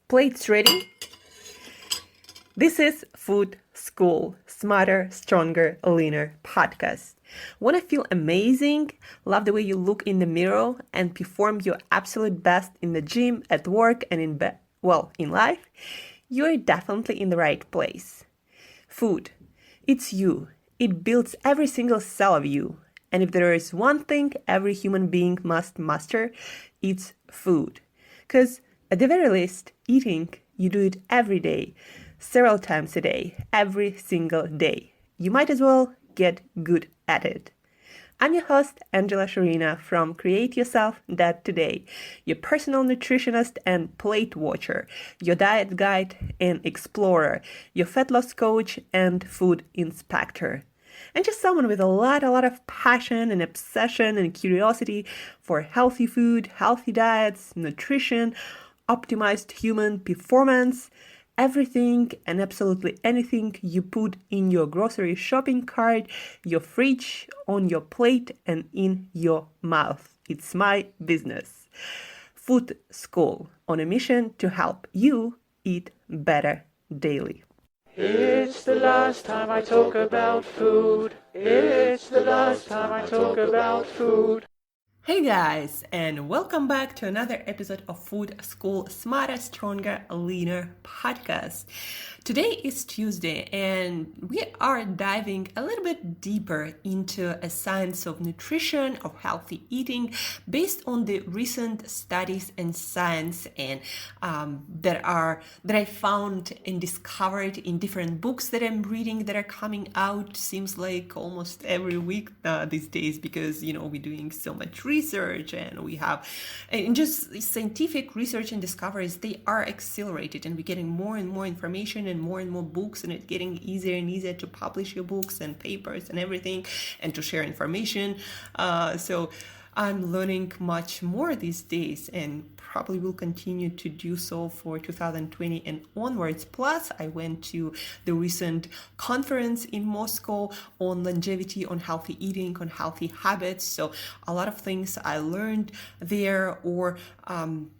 Plates ready? This is Food School, Smarter, Stronger, Leaner podcast. Want to feel amazing, love the way you look in the mirror, and perform your absolute best in the gym, at work, and in life? You're definitely in the right place. Food. It's you. It builds every single cell of you. And if there is one thing every human being must master, it's food. Because at the very least, eating, you do it every day, several times a day, every single day. You might as well get good at it. I'm your host, Shurina from Create Yourself That Today, your personal nutritionist and plate watcher, your diet guide and explorer, your fat loss coach and food inspector. And just someone with a lot of passion and obsession and curiosity for healthy food, healthy diets, nutrition, optimized human performance, everything and absolutely anything you put in your grocery shopping cart, your fridge, on your plate, and in your mouth. It's my business. Food School, on a mission to help you eat better daily. It's the last time I talk about food. It's the last time I talk about food. Hey guys, and welcome back to another episode of Food School Smarter, Stronger, Leaner podcast. Today is Tuesday, and we are diving a little bit deeper into a science of nutrition, of healthy eating, based on the recent studies and science and that I found and discovered in different books that I'm reading that are coming out. Seems like almost every week these days, because we're doing so much research and we have and just scientific research and discoveries. They are accelerated, and we're getting more and more information and more books, and it's getting easier and easier to publish your books and papers and everything, and to share information. So I'm learning much more these days, and probably will continue to do so for 2020 and onwards. Plus, I went to the recent conference in Moscow on longevity, on healthy eating, on healthy habits. So a lot of things I learned there, or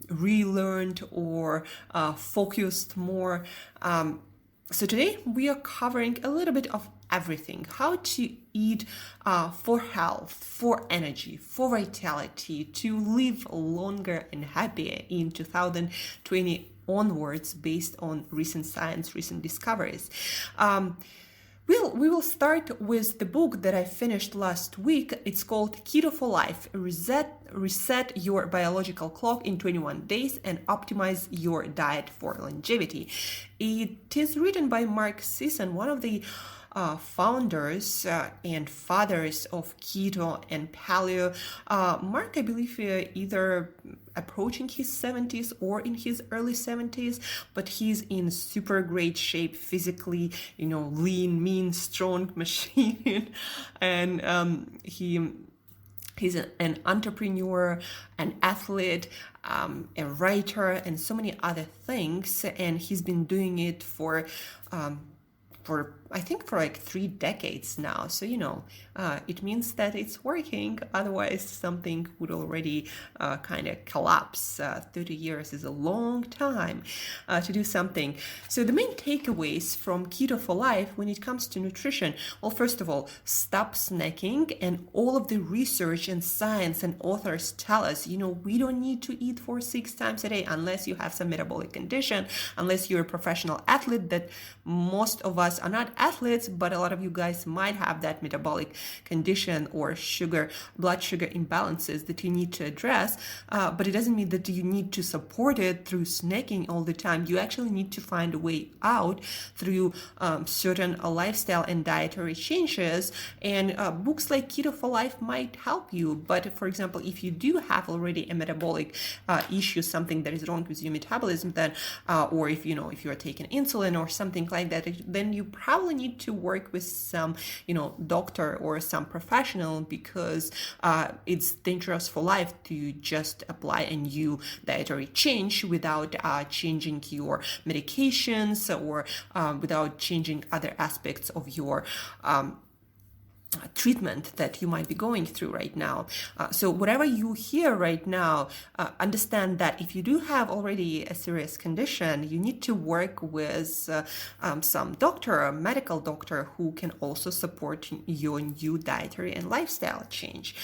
relearned, or focused more. So today we are covering a little bit of everything: how to eat for health, for energy, for vitality, to live longer and happier in 2020 onwards, based on recent science, recent discoveries. We will start with the book that I finished last week. It's called Keto for Life: Reset Your Biological Clock in 21 Days and Optimize Your Diet for Longevity. It is written by Mark Sisson, one of the founders and fathers of keto and paleo. Mark, I believe, either approaching his 70s or in his early 70s, but he's in super great shape physically, lean, mean, strong machine. And he's an entrepreneur, an athlete, a writer, and so many other things. And he's been doing it for I think for like 3 decades now. So, it means that it's working. Otherwise, something would already kind of collapse. 30 years is a long time to do something. So the main takeaways from Keto for Life when it comes to nutrition: well, first of all, stop snacking. And all of the research and science and authors tell us, we don't need to eat for 6 times a day unless you have some metabolic condition, unless you're a professional athlete. That most of us are not athletes, but a lot of you guys might have that metabolic condition or blood sugar imbalances that you need to address. But it doesn't mean that you need to support it through snacking all the time. You actually need to find a way out through certain lifestyle and dietary changes. And books like Keto for Life might help you. But for example, if you do have already a metabolic issue, something that is wrong with your metabolism, then or if you are taking insulin or something like that, then you probably need to work with some doctor or some professional, because it's dangerous for life to just apply a new dietary change without changing your medications, or without changing other aspects of your treatment that you might be going through right now. So whatever you hear right now, understand that if you do have already a serious condition, you need to work with some doctor, a medical doctor, who can also support your new dietary and lifestyle change.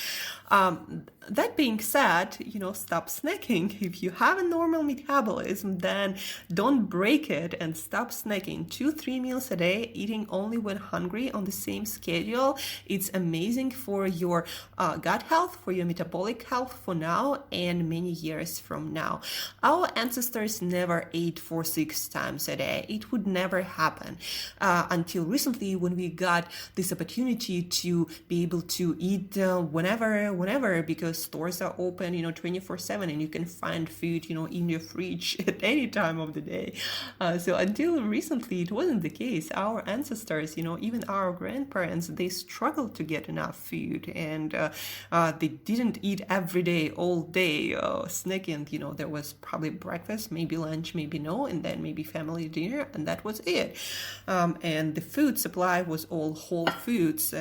That being said, stop snacking. If you have a normal metabolism, then don't break it and stop snacking. 2-3 meals a day, eating only when hungry on the same schedule. It's amazing for your gut health, for your metabolic health for now and many years from now. Our ancestors never ate 4-6 times a day. It would never happen until recently, when we got this opportunity to be able to eat whenever, because stores are open 24/7, and you can find food in your fridge at any time of the day. So until recently, it wasn't the case. Our ancestors, even our grandparents, they struggled to get enough food, and they didn't eat every day, all day, snacking. There was probably breakfast, maybe lunch, maybe no, and then maybe family dinner, and that was it. And the food supply was all whole foods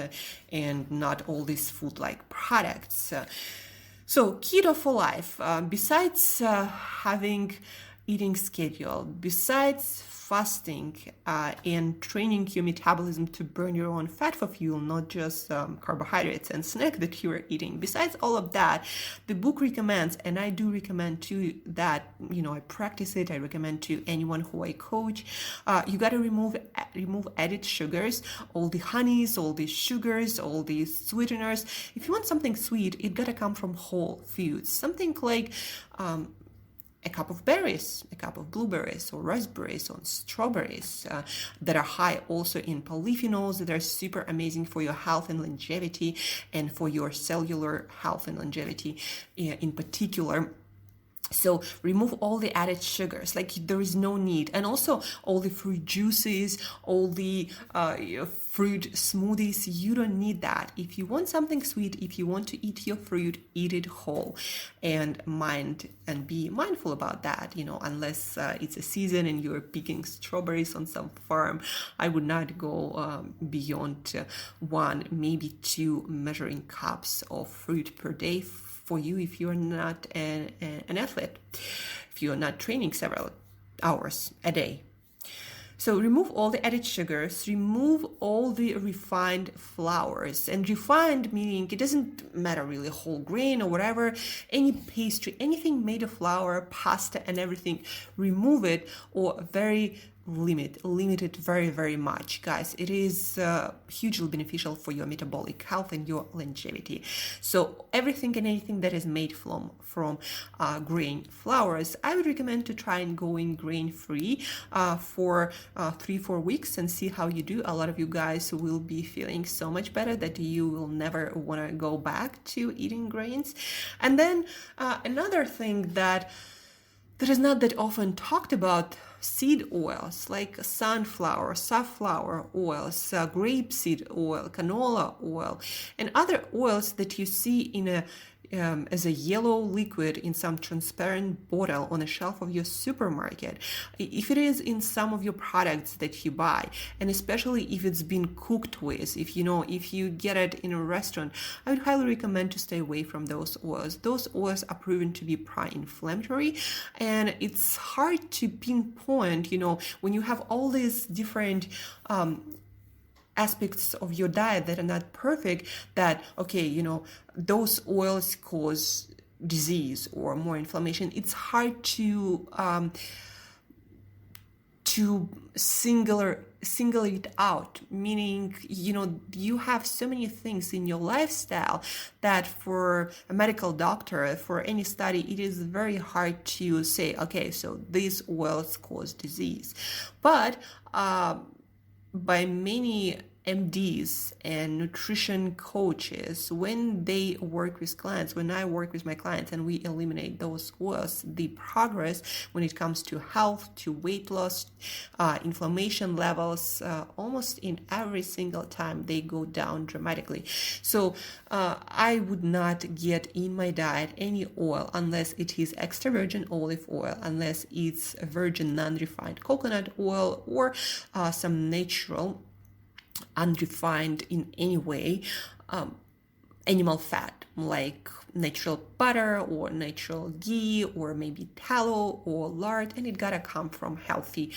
and not all these food-like products. So keto for life, besides having eating schedule, besides fasting and training your metabolism to burn your own fat for fuel, not just carbohydrates and snack that you are eating. Besides all of that, the book recommends, and I do recommend too, that I practice it. I recommend to anyone who I coach. You got to remove added sugars, all the honeys, all the sugars, all the sweeteners. If you want something sweet, it got to come from whole foods. Something like a cup of berries, a cup of blueberries or raspberries or strawberries that are high also in polyphenols that are super amazing for your health and longevity, and for your cellular health and longevity in particular. So remove all the added sugars, like there is no need. And also all the fruit juices, all the fruit smoothies, you don't need that. If you want something sweet, if you want to eat your fruit, eat it whole, and be mindful about that, unless it's a season and you're picking strawberries on some farm. I would not go beyond 1, maybe 2 measuring cups of fruit per day for you if you're not an athlete, if you're not training several hours a day. So remove all the added sugars, remove all the refined flours. And refined meaning it doesn't matter really, whole grain or whatever, any pastry, anything made of flour, pasta and everything, remove it, or limit it very, very much, guys. It is hugely beneficial for your metabolic health and your longevity. So everything and anything that is made from grain flours, I would recommend to try and going grain-free for 3-4 weeks and see how you do. A lot of you guys will be feeling so much better that you will never want to go back to eating grains. And then another thing that is not that often talked about, seed oils like sunflower, safflower oils, grapeseed oil, canola oil, and other oils that you see in as a yellow liquid in some transparent bottle on a shelf of your supermarket. If it is in some of your products that you buy, and especially if it's been cooked with, if you get it in a restaurant, I would highly recommend to stay away from those oils. Those oils are proven to be pro-inflammatory, and it's hard to pinpoint, when you have all these different aspects of your diet that are not perfect, that those oils cause disease or more inflammation. It's hard to single it out, meaning you have so many things in your lifestyle that for a medical doctor, for any study, it is very hard to say, okay, so these oils cause disease. But by many MDs and nutrition coaches, when they work with clients, when I work with my clients and we eliminate those oils, the progress when it comes to health, to weight loss, inflammation levels, almost in every single time they go down dramatically. So I would not get in my diet any oil unless it is extra virgin olive oil, unless it's a virgin non-refined coconut oil, or some natural unrefined in any way animal fat, like natural butter or natural ghee or maybe tallow or lard, and it gotta come from healthy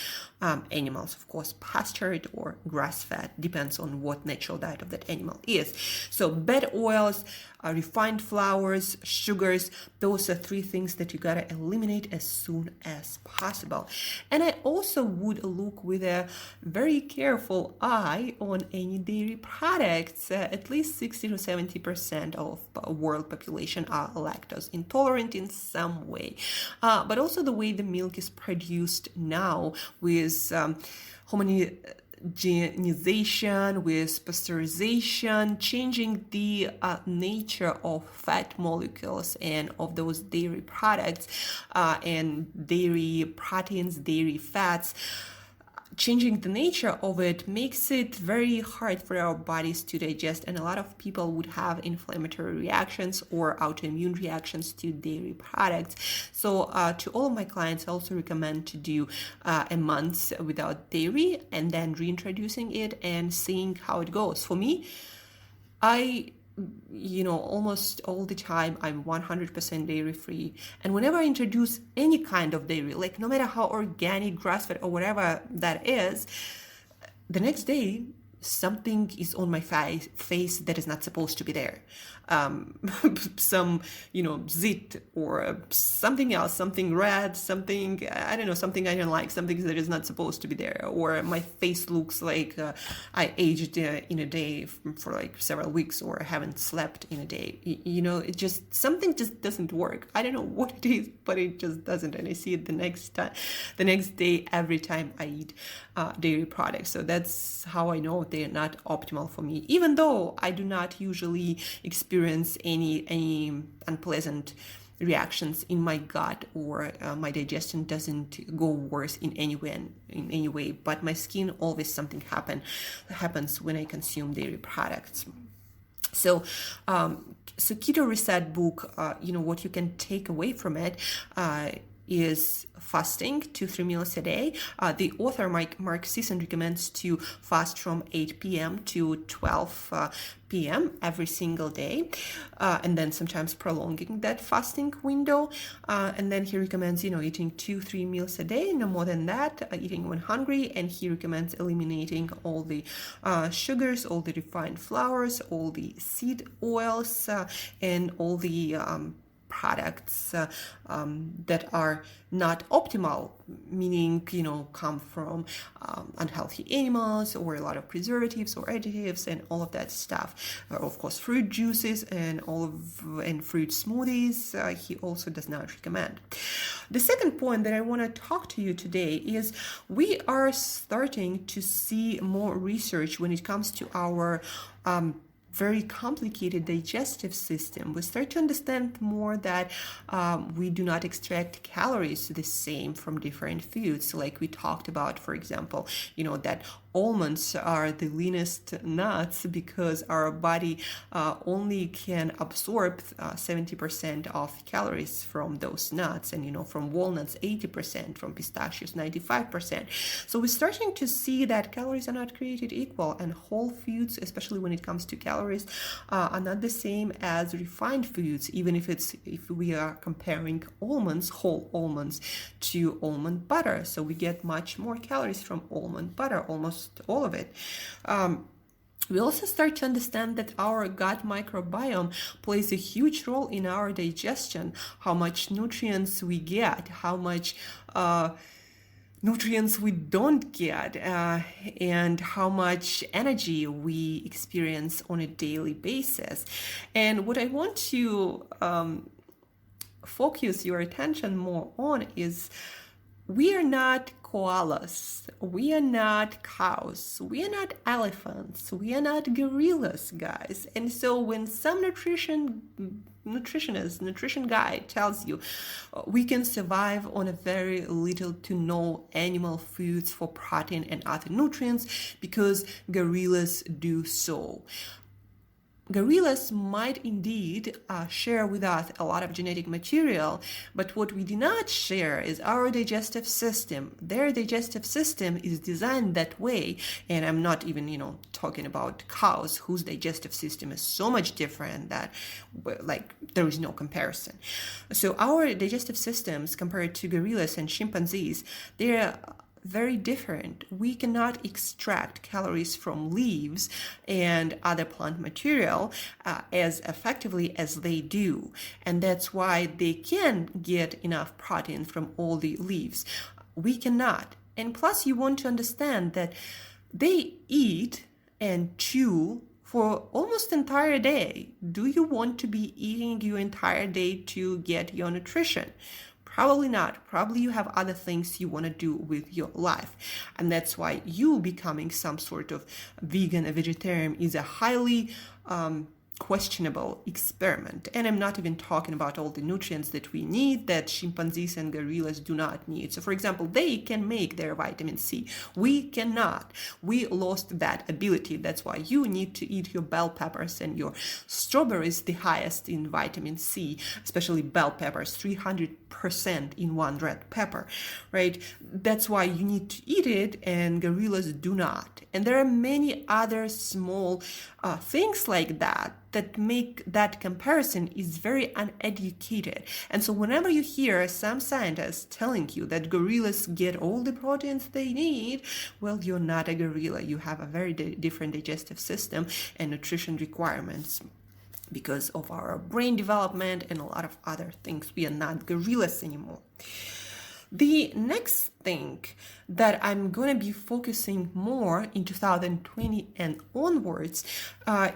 animals, of course, pastured or grass-fed, depends on what natural diet of that animal is. So bad oils, refined flours, sugars, those are three things that you gotta eliminate as soon as possible. And I also would look with a very careful eye on any dairy products. At least 60 to 70% of world population are lactose intolerant in some way. But also the way the milk is produced now with homogenization, with pasteurization, changing the nature of fat molecules and of those dairy products and dairy proteins, dairy fats. Changing the nature of it makes it very hard for our bodies to digest, and a lot of people would have inflammatory reactions or autoimmune reactions to dairy products. So to all of my clients, I also recommend to do a month without dairy and then reintroducing it and seeing how it goes. For me, almost all the time I'm 100% dairy free, and whenever I introduce any kind of dairy, like no matter how organic, grass-fed or whatever that is, the next day something is on my face that is not supposed to be there. Some zit or something else, something red, something I don't know, something I don't like, something that is not supposed to be there, or my face looks like I aged in a day for like several weeks, or haven't slept in a day. It just, something just doesn't work. I don't know what it is, but it just doesn't, and I see it the next day every time I eat dairy products. So that's how I know they're not optimal for me, even though I do not usually experience any unpleasant reactions in my gut, or my digestion doesn't go worse in any way, but my skin, always something happens when I consume dairy products. So Keto Reset book, what you can take away from it is fasting 2-3 meals a day. The author Mark Sisson recommends to fast from 8 p.m. to 12 p.m. every single day, and then sometimes prolonging that fasting window. And then he recommends, eating 2-3 meals a day, no more than that, eating when hungry. And he recommends eliminating all the sugars, all the refined flours, all the seed oils, and all the products that are not optimal, meaning come from unhealthy animals, or a lot of preservatives or additives and all of that stuff. Of course, fruit juices and fruit smoothies he also does not recommend. The second point that I want to talk to you today is we are starting to see more research when it comes to our very complicated digestive system. We start to understand more that we do not extract calories the same from different foods. Like we talked about, for example, that almonds are the leanest nuts because our body only can absorb 70% of calories from those nuts, and from walnuts 80%, from pistachios 95%. So we're starting to see that calories are not created equal, and whole foods, especially when it comes to calories, are not the same as refined foods, even if we are comparing whole almonds to almond butter. So we get much more calories from almond butter, almost all of it. We also start to understand that our gut microbiome plays a huge role in our digestion, how much nutrients we get, how much nutrients we don't get, and how much energy we experience on a daily basis. And what I want to focus your attention more on is we are not koalas, we are not cows, we are not elephants, we are not gorillas, guys. And so when some nutrition guy tells you we can survive on a very little to no animal foods for protein and other nutrients because gorillas do so, Gorillas might indeed share with us a lot of genetic material, but what we do not share is our digestive system. Their digestive system is designed that way, and I'm not even, talking about cows whose digestive system is so much different that, there is no comparison. So our digestive systems compared to gorillas and chimpanzees, they're very different. We cannot extract calories from leaves and other plant material as effectively as they do. And that's why they can get enough protein from all the leaves. We cannot. And plus, you want to understand that they eat and chew for almost entire day. Do you want to be eating your entire day to get your nutrition? Probably not. Probably you have other things you want to do with your life. And that's why you becoming some sort of vegan or vegetarian is a highly questionable experiment. And I'm not even talking about all the nutrients that we need that chimpanzees and gorillas do not need. So for example, they can make their vitamin C. We cannot. We lost that ability. That's why you need to eat your bell peppers and your strawberries, the highest in vitamin C, especially bell peppers, 300% in one red pepper, right? That's why you need to eat it, and gorillas do not. And there are many other small things like that make that comparison is very uneducated. And so whenever you hear some scientists telling you that gorillas get all the proteins they need, well, you're not a gorilla. You have a very different digestive system and nutrition requirements. Because of our brain development and a lot of other things, we are not gorillas anymore. The next thing that I'm going to be focusing more in 2020 and onwards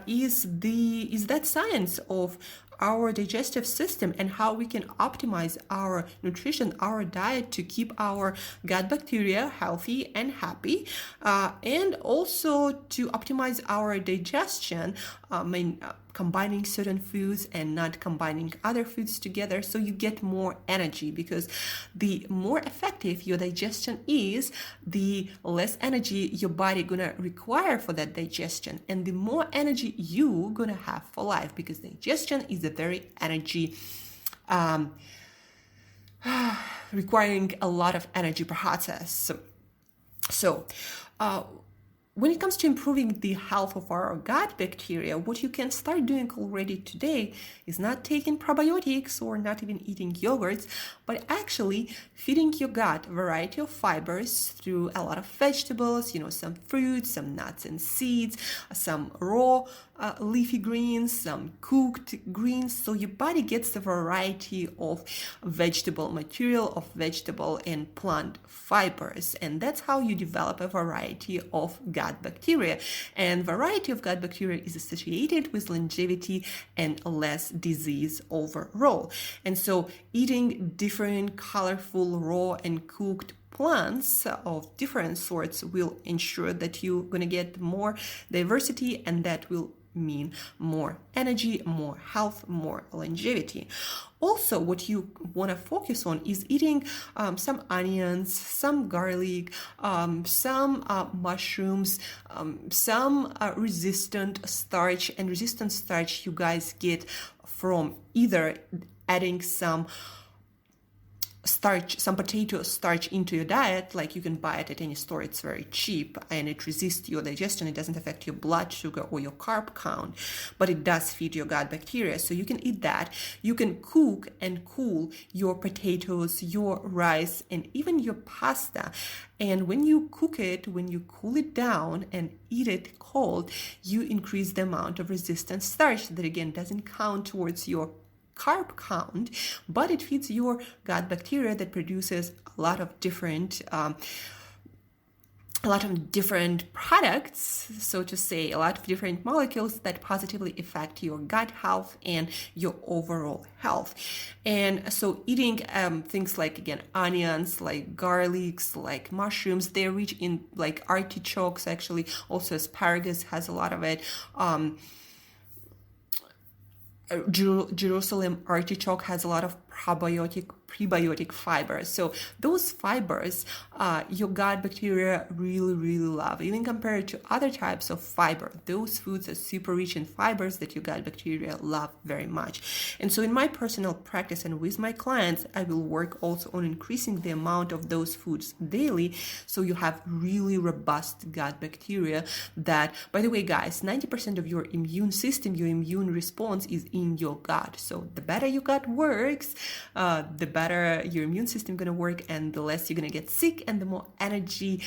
is that science of our digestive system and how we can optimize our nutrition, our diet to keep our gut bacteria healthy and happy, and also to optimize our digestion, combining certain foods and not combining other foods together so you get more energy, because the more effective your digestion is, the less energy your body gonna require for that digestion, and the more energy you gonna have for life, because digestion is a very energy requiring a lot of energy process. So when it comes to improving the health of our gut bacteria, what you can start doing already today is not taking probiotics or not even eating yogurts, but actually feeding your gut a variety of fibers through a lot of vegetables, some fruits, some nuts and seeds, some raw leafy greens, some cooked greens, so your body gets a variety of vegetable material, of vegetable and plant fibers, and that's how you develop a variety of gut bacteria. And variety of gut bacteria is associated with longevity and less disease overall. And so eating different colorful raw and cooked plants of different sorts will ensure that you're going to get more diversity, and that will mean more energy, more health, more longevity. Also, what you want to focus on is eating some onions, some garlic, some mushrooms, some resistant starch. And resistant starch you guys get from either adding some starch, some potato starch into your diet, like you can buy it at any store, it's very cheap and it resists your digestion, it doesn't affect your blood sugar or your carb count, but it does feed your gut bacteria, so you can eat that. You can cook and cool your potatoes, your rice, and even your pasta, and when you cook it, when you cool it down and eat it cold, you increase the amount of resistant starch that again doesn't count towards your carb count, but it feeds your gut bacteria that produces a lot of different products, so to say, a lot of different molecules that positively affect your gut health and your overall health. And so eating things like, again, onions, like garlics, like mushrooms, they're rich in like artichokes, actually, also asparagus has a lot of it. Jerusalem artichoke has a lot of prebiotic fibers. So those fibers, your gut bacteria really, really love. Even compared to other types of fiber, those foods are super rich in fibers that your gut bacteria love very much. And so in my personal practice and with my clients, I will work also on increasing the amount of those foods daily, so you have really robust gut bacteria that, by the way, guys, 90% of your immune system, your immune response is in your gut. So the better your gut works, the better your immune system going to work, and the less you're going to get sick, and the more energy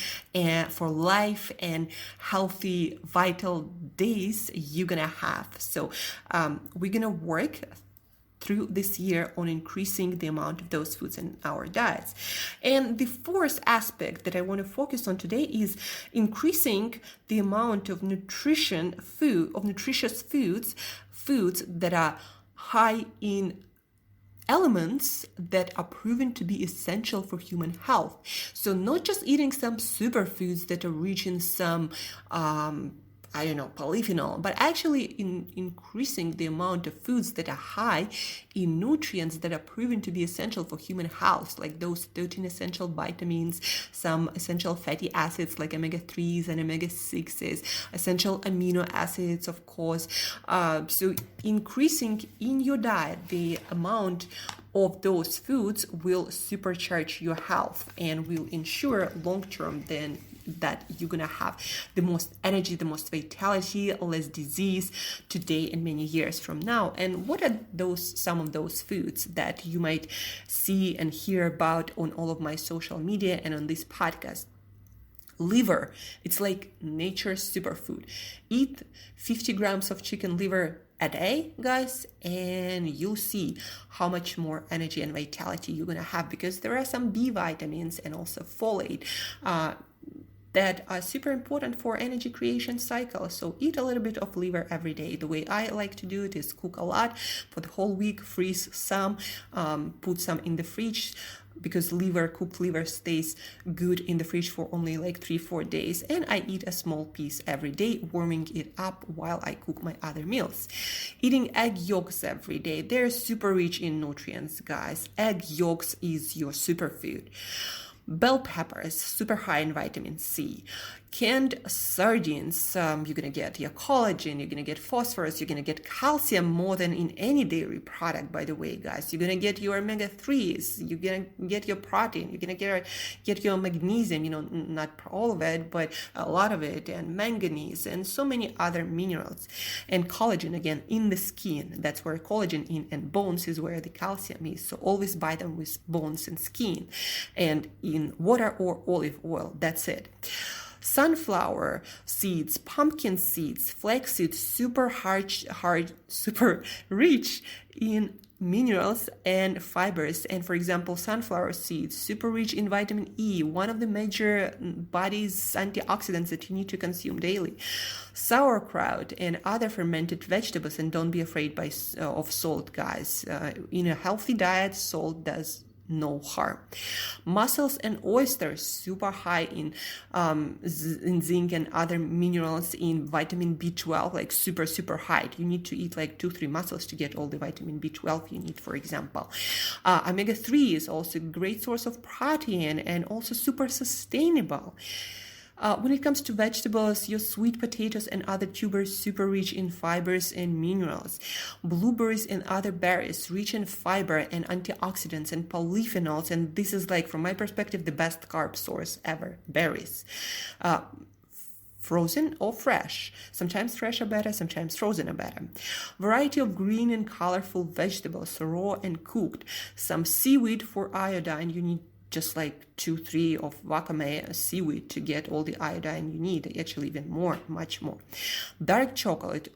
for life and healthy, vital days you're going to have. So we're going to work through this year on increasing the amount of those foods in our diets. And the fourth aspect that I want to focus on today is increasing the amount of nutritious foods that are high in elements that are proven to be essential for human health. So not just eating some superfoods that are rich in some polyphenol, but actually in increasing the amount of foods that are high in nutrients that are proven to be essential for human health, like those 13 essential vitamins, some essential fatty acids like omega-3s and omega-6s, essential amino acids, of course. So increasing in your diet the amount of those foods will supercharge your health and will ensure long-term then that you're gonna have the most energy, the most vitality, less disease today and many years from now. And what are some of those foods that you might see and hear about on all of my social media and on this podcast? Liver, it's like nature's superfood. Eat 50 grams of chicken liver a day, guys, and you'll see how much more energy and vitality you're gonna have, because there are some B vitamins and also folate that are super important for energy creation cycle. So eat a little bit of liver every day. The way I like to do it is cook a lot for the whole week, freeze some, put some in the fridge, because cooked liver stays good in the fridge for only like 3-4 days. And I eat a small piece every day, warming it up while I cook my other meals. Eating egg yolks every day. They're super rich in nutrients, guys. Egg yolks is your superfood. Bell peppers, super high in vitamin C. Canned sardines, you're going to get your collagen, you're going to get phosphorus, you're going to get calcium more than in any dairy product, by the way, guys. You're going to get your omega-3s, you're going to get your protein, you're going to get your magnesium, not all of it, but a lot of it, and manganese, and so many other minerals. And collagen, again, in the skin. That's where collagen in, and bones is where the calcium is. So always buy them with bones and skin. And in water or olive oil, that's it. Sunflower seeds, pumpkin seeds, flax seeds, super rich in minerals and fibers. And for example, sunflower seeds, super rich in vitamin E, one of the major body's antioxidants that you need to consume daily. Sauerkraut and other fermented vegetables, and don't be afraid of salt, guys. In a healthy diet, salt does no harm. Mussels and oysters, super high in zinc and other minerals, in vitamin B12, like super high. You need to eat like 2-3 mussels to get all the vitamin B12 you need, for example. Omega-3 is also a great source of protein and also super sustainable. When it comes to vegetables, your sweet potatoes and other tubers, super rich in fibers and minerals. Blueberries and other berries, rich in fiber and antioxidants and polyphenols. And this is, like, from my perspective, the best carb source ever, berries. Frozen or fresh. Sometimes fresh are better, sometimes frozen are better. Variety of green and colorful vegetables, raw and cooked. Some seaweed for iodine. You need just like 2-3 of wakame seaweed to get all the iodine you need, actually even more, much more. Dark chocolate,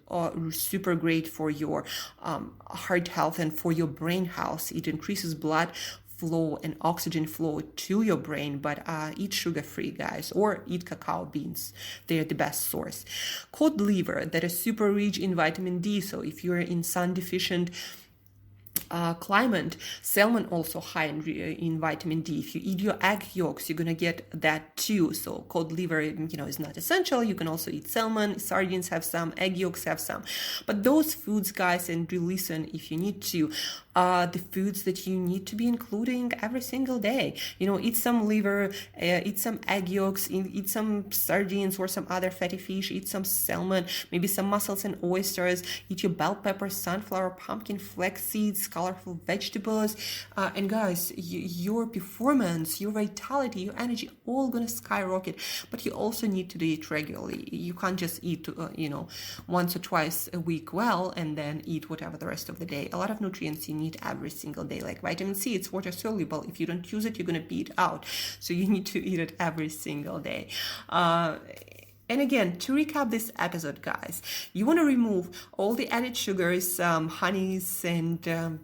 super great for your heart health and for your brain health. It increases blood flow and oxygen flow to your brain, but eat sugar-free, guys, or eat cacao beans. They're the best source. Cod liver, that is super rich in vitamin D, so if you're in sun deficient climate, salmon also high in vitamin D. If you eat your egg yolks, you're gonna get that too. So cod liver, is not essential. You can also eat salmon, sardines have some, egg yolks have some. But those foods, guys, and listen, if you need to the foods that you need to be including every single day. Eat some liver, eat some egg yolks, eat some sardines or some other fatty fish, eat some salmon, maybe some mussels and oysters, eat your bell pepper, sunflower, pumpkin, flax seeds, colorful vegetables. And guys, your performance, your vitality, your energy, all gonna skyrocket. But you also need to do it regularly. You can't just eat, once or twice a week well and then eat whatever the rest of the day. A lot of nutrients you need every single day, like vitamin C. It's water soluble. If you don't use it, you're gonna pee it out. So you need to eat it every single day. And again, to recap this episode, guys, you want to remove all the added sugars, honeys, and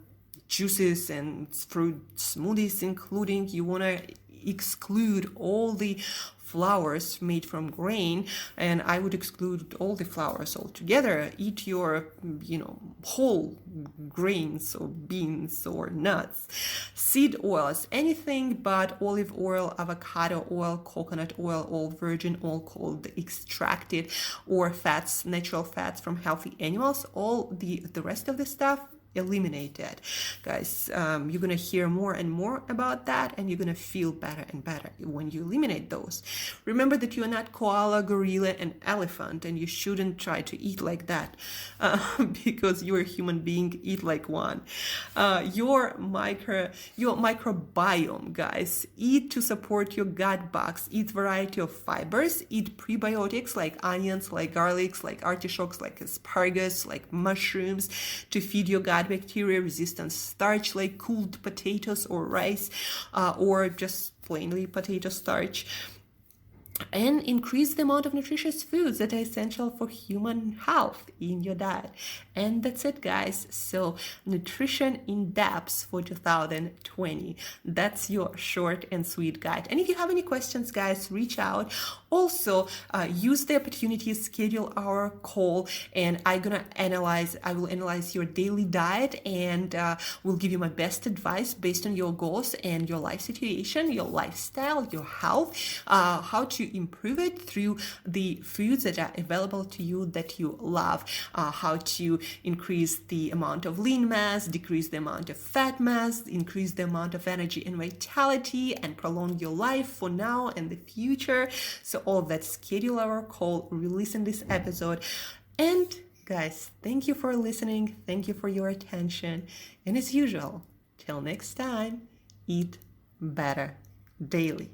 juices and fruit smoothies, including you want to exclude all the flours made from grain, and I would exclude all the flours altogether. Eat your, whole grains or beans or nuts, seed oils, anything but olive oil, avocado oil, coconut oil, all virgin, all called extracted, or fats, natural fats from healthy animals. All the rest of the stuff, eliminate it, guys. You're gonna hear more and more about that, and you're gonna feel better and better when you eliminate those. Remember that you're not koala, gorilla, and elephant, and you shouldn't try to eat like that because you're a human being. Eat like one. Your microbiome, guys. Eat to support your gut box. Eat variety of fibers. Eat prebiotics like onions, like garlics, like artichokes, like asparagus, like mushrooms, to feed your gut bacteria, resistant starch like cooled potatoes or rice, or just plainly potato starch. And increase the amount of nutritious foods that are essential for human health in your diet. And that's it, guys. So nutrition in depth for 2020. That's your short and sweet guide. And if you have any questions, guys, reach out. Also, use the opportunity to schedule our call, and I will analyze your daily diet, and will give you my best advice based on your goals and your life situation, your lifestyle, your health, how to improve it through the foods that are available to you that you love, how to increase the amount of lean mass, decrease the amount of fat mass, increase the amount of energy and vitality, and prolong your life for now and the future. So all that, schedule our call, release in this episode. And guys, thank you for listening. Thank you for your attention. And as usual, till next time, eat better daily.